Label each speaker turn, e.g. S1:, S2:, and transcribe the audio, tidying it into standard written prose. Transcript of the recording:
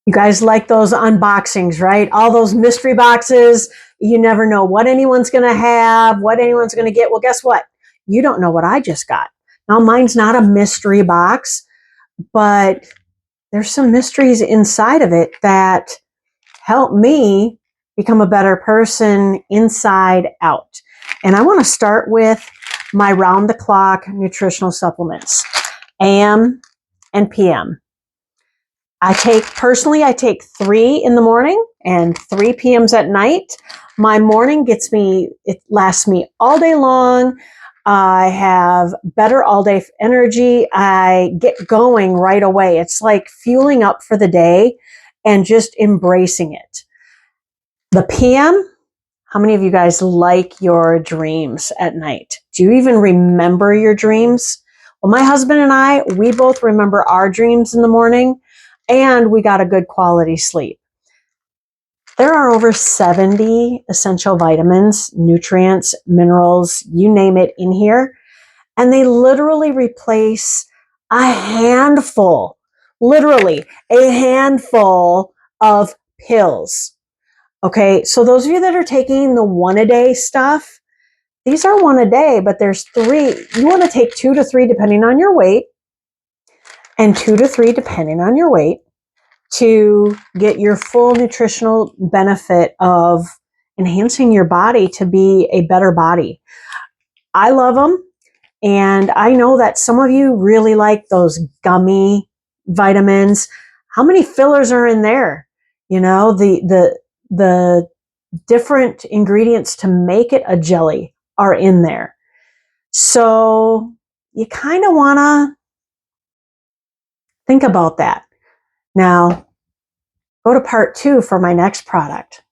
S1: You guys like those unboxings, right? All those mystery boxes. You never know what anyone's going to have, what anyone's going to get. Well, guess what? You don't know what I just got. Now, mine's not a mystery box, but there's some mysteries inside of it that help me become a better person inside out. And I want to start with my round-the-clock nutritional supplements, AM and PM. I take 3 in the morning and 3 PMs at night. My morning it lasts me all day long. I have better all day energy. I get going right away. It's like fueling up for the day and just embracing it. The PM, how many of you guys like your dreams at night? Do you even remember your dreams? Well, my husband and we both remember our dreams in the morning, and we got a good quality sleep. There are over 70 essential vitamins, nutrients, minerals, you name it in here. And they literally replace literally a handful of pills. Okay, so those of you that are taking the 1 a day stuff, these are 1 a day, but there's 3. You want to take 2 to 3 depending on your weight, and 2 to 3 depending on your weight, to get your full nutritional benefit of enhancing your body to be a better body. I love them, and I know that some of you really like those gummy vitamins. How many fillers are in there? You know, the different ingredients to make it a jelly are in there. So you kind of want to think about that. Now, go to part 2 for my next product.